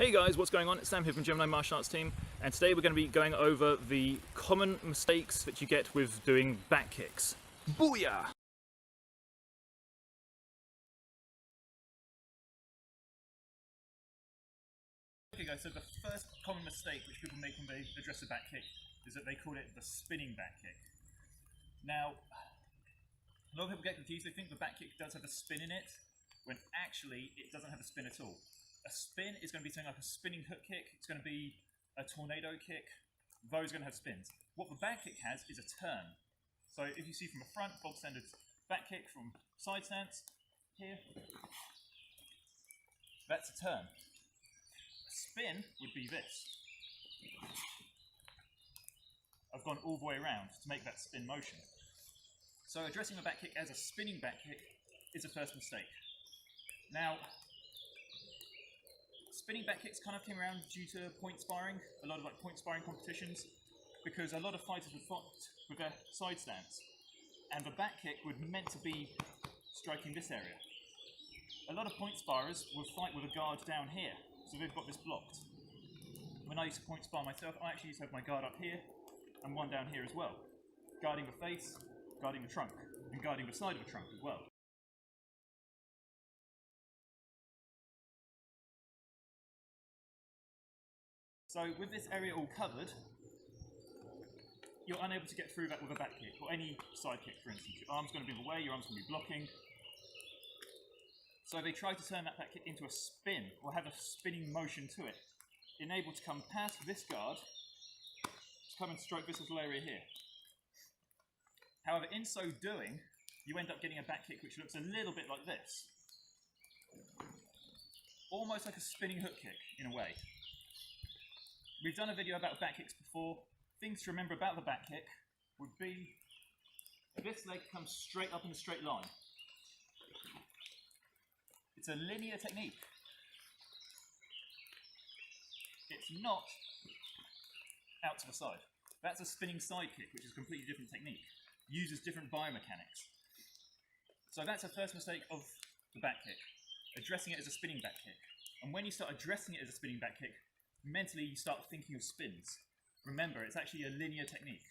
Hey guys, what's going on? It's Sam here from Gemini Martial Arts team, and today we're going to be going over the common mistakes that you get with doing back kicks. Booyah! Okay guys, so the first common mistake which people make when they address a back kick is that they call it the spinning back kick. Now, a lot of people get confused. They think the back kick does have a spin in it, when actually it doesn't have a spin at all. A spin is going to be something like a spinning hook kick, it's going to be a tornado kick, those are going to have spins. What the back kick has is a turn. So if you see from the front, bog standard back kick from side stance, here, that's a turn. A spin would be this. I've gone all the way around to make that spin motion. So addressing the back kick as a spinning back kick is a first mistake. Now, spinning back kicks kind of came around due to point sparring, a lot of point sparring competitions, because a lot of fighters would fight with their side stance, and the back kick was meant to be striking this area. A lot of point sparrers would fight with a guard down here, so they've got this blocked. When I used to point spar myself, I actually used to have my guard up here, and one down here as well, guarding the face, guarding the trunk, and guarding the side of the trunk as well. So with this area all covered, you're unable to get through that with a back kick, or any side kick for instance. Your arm's going to be in the way, your arm's going to be blocking. So they try to turn that back kick into a spin, or have a spinning motion to it, enabled to come past this guard, to come and strike this little area here. However, in so doing, you end up getting a back kick which looks a little bit like this. Almost like a spinning hook kick, in a way. We've done a video about back kicks before. Things to remember about the back kick would be this leg comes straight up in a straight line. It's a linear technique. It's not out to the side. That's a spinning side kick, which is a completely different technique. Uses different biomechanics. So that's the first mistake of the back kick, addressing it as a spinning back kick. And when you start addressing it as a spinning back kick, mentally you start thinking of spins. Remember, it's actually a linear technique.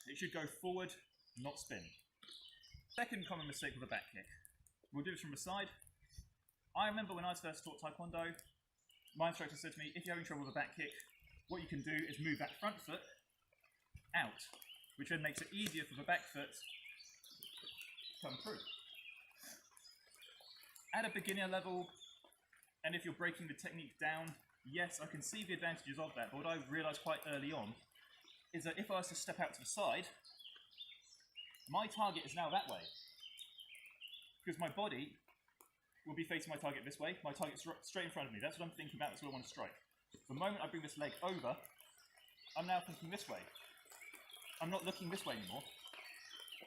It should go forward, not spin. Second common mistake with a back kick. We'll do this from the side. I remember when I first taught Taekwondo, my instructor said to me, if you're having trouble with a back kick, what you can do is move that front foot out, which then makes it easier for the back foot to come through. At a beginner level, and if you're breaking the technique down, yes, I can see the advantages of that, but what I realised quite early on is that if I was to step out to the side, my target is now that way. Because my body will be facing my target this way, my target's straight in front of me. That's what I'm thinking about, that's what I want to strike. The moment I bring this leg over, I'm now thinking this way. I'm not looking this way anymore.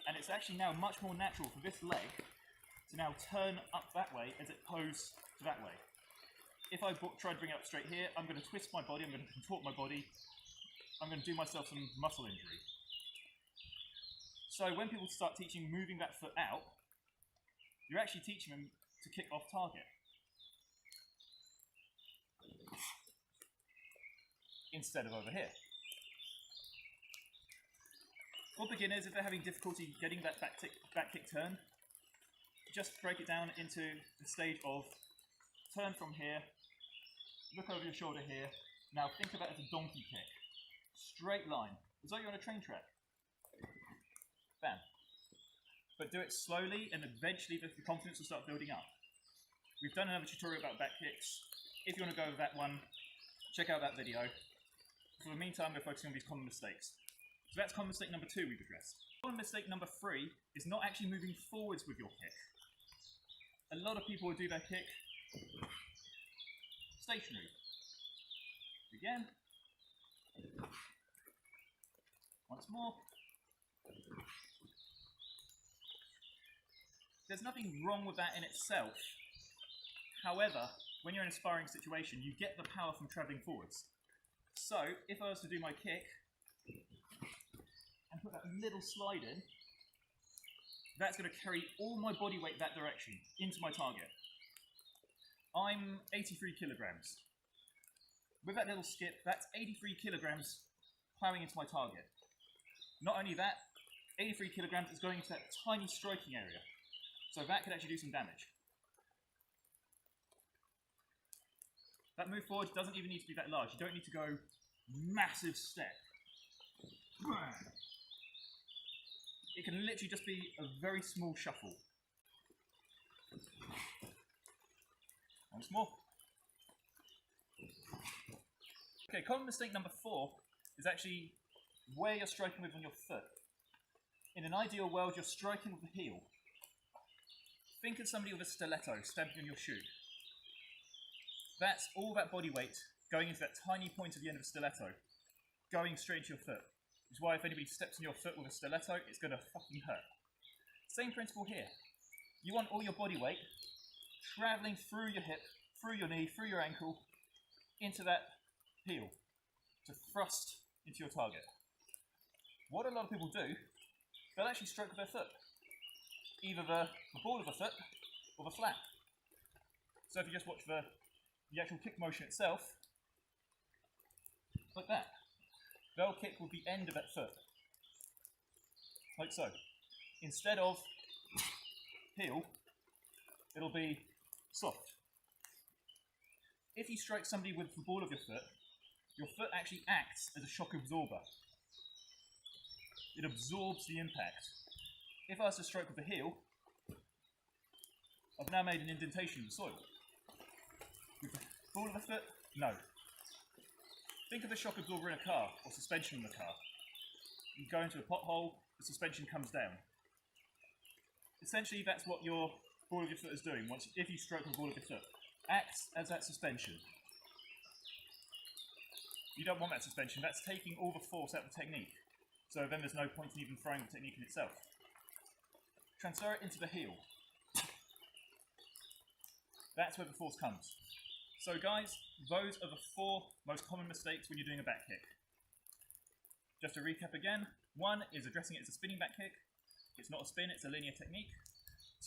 And it's actually now much more natural for this leg to now turn up that way as opposed to that way. If I try to bring it up straight here, I'm going to twist my body, I'm going to contort my body, I'm going to do myself some muscle injury. So when people start teaching moving that foot out, you're actually teaching them to kick off target. Instead of over here. For beginners, if they're having difficulty getting that back kick turn, just break it down into the stage of turn from here, look over your shoulder here, now think of it as a donkey kick. Straight line, as though you're on a train track. Bam. But do it slowly and eventually the confidence will start building up. We've done another tutorial about back kicks. If you want to go over that one, check out that video. For the meantime, we're focusing on these common mistakes. So that's common mistake number 2 we've addressed. Common mistake number 3 is not actually moving forwards with your kick. A lot of people will do their kick stationary. Again. Once more. There's nothing wrong with that in itself. However, when you're in a sparring situation, you get the power from travelling forwards. So, if I was to do my kick and put that little slide in, that's going to carry all my body weight that direction into my target. I'm 83 kilograms. With that little skip, that's 83 kilograms ploughing into my target. Not only that, 83 kilograms is going into that tiny striking area. So that could actually do some damage. That move forward doesn't even need to be that large. You don't need to go massive step. It can literally just be a very small shuffle. Once more. Okay, common mistake number 4 is actually where you're striking with on your foot. In an ideal world, you're striking with the heel. Think of somebody with a stiletto stamping on your shoe. That's all that body weight going into that tiny point at the end of a stiletto, going straight into your foot. Which is why if anybody steps on your foot with a stiletto, it's going to fucking hurt. Same principle here. You want all your body weight travelling through your hip, through your knee, through your ankle, into that heel, to thrust into your target. What a lot of people do, they'll actually strike with their foot. Either the ball of the foot, or the flat. So if you just watch the actual kick motion itself, like that. They'll kick with the end of that foot. Like so. Instead of heel, it'll be soft. If you strike somebody with the ball of your foot actually acts as a shock absorber. It absorbs the impact. If I was to strike with the heel, I've now made an indentation in the soil. With the ball of the foot, no. Think of a shock absorber in a car, or suspension in the car. You go into a pothole, the suspension comes down. Essentially, that's what your ball of your foot is doing if you stroke the ball of your foot. Acts as that suspension. You don't want that suspension, that's taking all the force out of the technique. So then there's no point in even throwing the technique in itself. Transfer it into the heel. That's where the force comes. So guys, those are the 4 most common mistakes when you're doing a back kick. Just to recap again, 1 is addressing it as a spinning back kick. It's not a spin, it's a linear technique.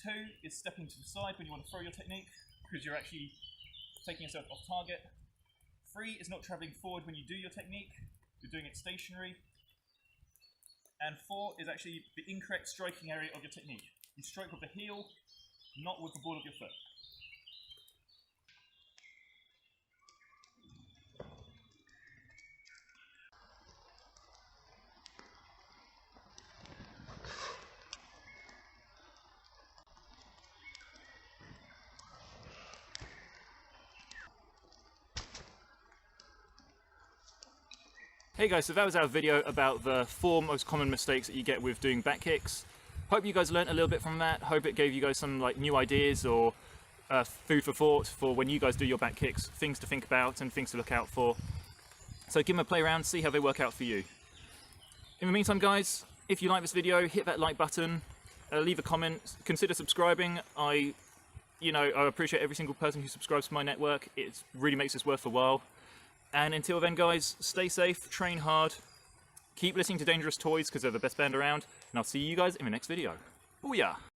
2 is stepping to the side when you want to throw your technique, because you're actually taking yourself off target. 3 is not travelling forward when you do your technique, you're doing it stationary. And 4 is actually the incorrect striking area of your technique. You strike with the heel, not with the ball of your foot. Hey guys, so that was our video about the 4 most common mistakes that you get with doing back kicks. Hope you guys learned a little bit from that. Hope it gave you guys some new ideas or food for thought for when you guys do your back kicks, things to think about and things to look out for. So give them a play around, see how they work out for you. In the meantime guys, if you like this video, hit that like button, leave a comment, consider subscribing. I appreciate every single person who subscribes to my network. It really makes this worth a while. And until then guys, stay safe, train hard, keep listening to Dangerous Toys because they're the best band around, and I'll see you guys in the next video. Booyah!